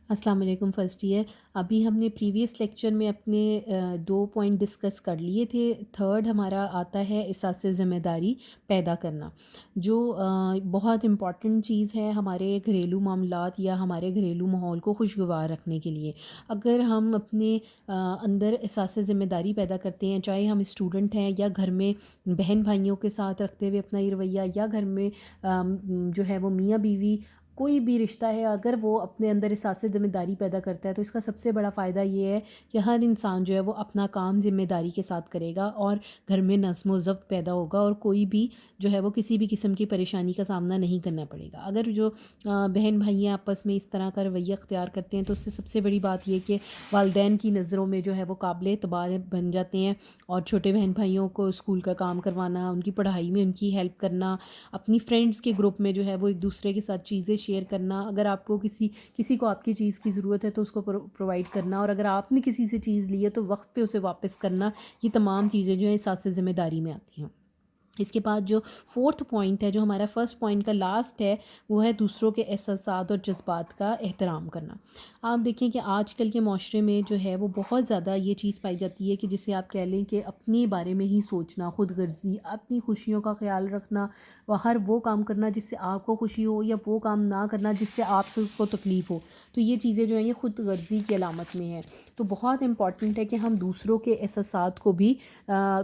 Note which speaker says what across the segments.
Speaker 1: السلام علیکم first year. ابھی ہم نے پریویس لیکچر میں اپنے 2 پوائنٹ ڈسکس کر لیے تھے. تھرڈ ہمارا آتا ہے احساس ذمہ داری پیدا کرنا، جو بہت امپورٹنٹ چیز ہے ہمارے گھریلو معاملات یا ہمارے گھریلو ماحول کو خوشگوار رکھنے کے لیے. اگر ہم اپنے اندر احساس ذمہ داری پیدا کرتے ہیں، چاہے ہم اسٹوڈنٹ ہیں یا گھر میں بہن بھائیوں کے ساتھ رکھتے ہوئے اپنا یہ رویہ، یا گھر میں جو ہے وہ میاں بیوی کوئی بھی رشتہ ہے، اگر وہ اپنے اندر احساس ذمہ داری پیدا کرتا ہے تو اس کا سب سے بڑا فائدہ یہ ہے کہ ہر انسان جو ہے وہ اپنا کام ذمہ داری کے ساتھ کرے گا، اور گھر میں نظم و ضبط پیدا ہوگا، اور کوئی بھی جو ہے وہ کسی بھی قسم کی پریشانی کا سامنا نہیں کرنا پڑے گا. اگر جو بہن بھائیاں آپس میں اس طرح کا رویہ اختیار کرتے ہیں تو اس سے سب سے بڑی بات یہ کہ والدین کی نظروں میں جو ہے وہ قابل اعتبار بن جاتے ہیں، اور چھوٹے بہن بھائیوں کو اسکول کا کام کروانا، ان کی پڑھائی میں ان کی ہیلپ کرنا، اپنی فرینڈس کے گروپ میں جو ہے وہ ایک دوسرے کے ساتھ چیزیں شیئر کرنا، اگر آپ کو کسی کو آپ کی چیز کی ضرورت ہے تو اس کو پرووائڈ کرنا، اور اگر آپ نے کسی سے چیز لی ہے تو وقت پہ اسے واپس کرنا، یہ تمام چیزیں جو ہیں احساس ذمہ داری میں آتی ہیں. اس کے بعد جو فورتھ پوائنٹ ہے، جو ہمارا فرسٹ پوائنٹ کا لاسٹ ہے، وہ ہے دوسروں کے احساسات اور جذبات کا احترام کرنا. آپ دیکھیں کہ آج کل کے معاشرے میں جو ہے وہ بہت زیادہ یہ چیز پائی جاتی ہے کہ جسے آپ کہہ لیں کہ اپنے بارے میں ہی سوچنا، خود غرضی، اپنی خوشیوں کا خیال رکھنا، ہر وہ کام کرنا جس سے آپ کو خوشی ہو، یا وہ کام نہ کرنا جس سے آپ سے کو تکلیف ہو. تو یہ چیزیں جو ہیں یہ خود غرضی کی علامت میں ہیں. تو بہت امپورٹنٹ ہے کہ ہم دوسروں کے احساسات کو بھی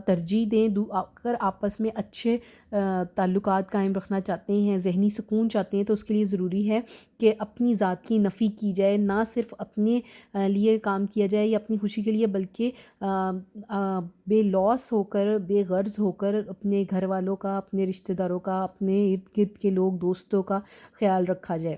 Speaker 1: ترجیح دیں. اگر آپس میں اچھے تعلقات قائم رکھنا چاہتے ہیں، ذہنی سکون چاہتے ہیں، تو اس کے لیے ضروری ہے کہ اپنی ذات کی نفی کی جائے، نہ صرف اپنے لیے کام کیا جائے یا اپنی خوشی کے لیے، بلکہ بے لوث ہو کر، بے غرض ہو کر اپنے گھر والوں کا، اپنے رشتہ داروں کا، اپنے ارد گرد کے لوگ، دوستوں کا خیال رکھا جائے.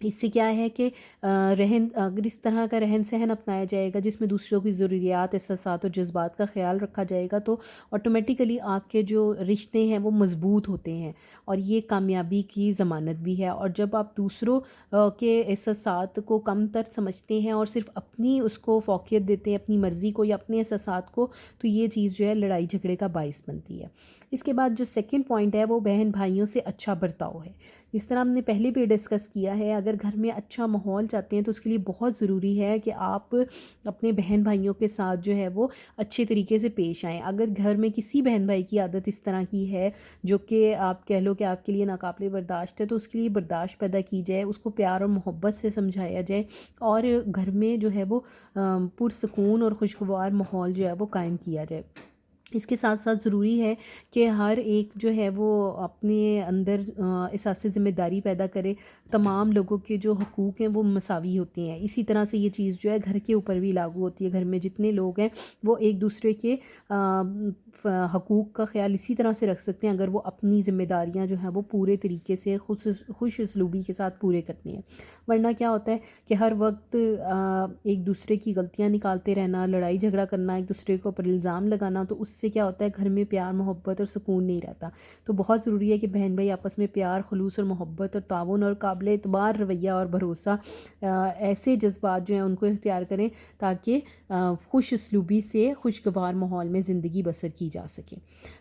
Speaker 1: اس سے کیا ہے کہ اگر اس طرح کا رہن سہن اپنایا جائے گا جس میں دوسروں کی ضروریات، احساسات اور جذبات کا خیال رکھا جائے گا، تو آٹومیٹیکلی آپ کے جو رشتے ہیں وہ مضبوط ہوتے ہیں، اور یہ کامیابی کی ضمانت بھی ہے. اور جب آپ دوسروں کے احساسات کو کم تر سمجھتے ہیں اور صرف اپنی اس کو فوقیت دیتے ہیں، اپنی مرضی کو یا اپنے احساسات کو، تو یہ چیز جو ہے لڑائی جھگڑے کا باعث بنتی ہے. اس کے بعد جو سیکنڈ پوائنٹ ہے وہ بہن بھائیوں سے اچھا برتاؤ ہے. جس طرح ہم نے پہلے بھی ڈسکس کیا ہے، اگر گھر میں اچھا ماحول چاہتے ہیں تو اس کے لیے بہت ضروری ہے کہ آپ اپنے بہن بھائیوں کے ساتھ جو ہے وہ اچھے طریقے سے پیش آئیں. اگر گھر میں کسی بہن بھائی کی عادت اس طرح کی ہے جو کہ آپ کہہ لو کہ آپ کے لیے ناقابل برداشت ہے، تو اس کے لیے برداشت پیدا کی جائے، اس کو پیار اور محبت سے سمجھایا جائے، اور گھر میں جو ہے وہ پرسکون اور خوشگوار ماحول جو ہے وہ قائم کیا جائے. اس کے ساتھ ساتھ ضروری ہے کہ ہر ایک جو ہے وہ اپنے اندر احساس ذمہ داری پیدا کرے. تمام لوگوں کے جو حقوق ہیں وہ مساوی ہوتے ہیں. اسی طرح سے یہ چیز جو ہے گھر کے اوپر بھی لاگو ہوتی ہے. گھر میں جتنے لوگ ہیں وہ ایک دوسرے کے حقوق کا خیال اسی طرح سے رکھ سکتے ہیں اگر وہ اپنی ذمہ داریاں جو ہیں وہ پورے طریقے سے خوش اسلوبی کے ساتھ پورے کرتے ہیں. ورنہ کیا ہوتا ہے کہ ہر وقت ایک دوسرے کی غلطیاں نکالتے رہنا، لڑائی جھگڑا کرنا، ایک دوسرے کے اوپر الزام لگانا، تو اس سے کیا ہوتا ہے گھر میں پیار، محبت اور سکون نہیں رہتا. تو بہت ضروری ہے کہ بہن بھائی آپس میں پیار، خلوص اور محبت اور تعاون اور قابل اعتبار رویہ اور بھروسہ، ایسے جذبات جو ہیں ان کو اختیار کریں تاکہ خوش اسلوبی سے خوشگوار ماحول میں زندگی بسر کی جا سکے.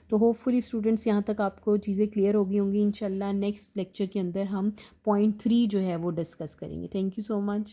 Speaker 1: تو ہوپ فلی اسٹوڈنٹس یہاں تک آپ کو چیزیں کلیئر ہو گئی ہوں گی. انشاءاللہ نیکسٹ لیکچر کے اندر ہم پوائنٹ 3 جو ہے وہ ڈسکس کریں گے. Thank you so much.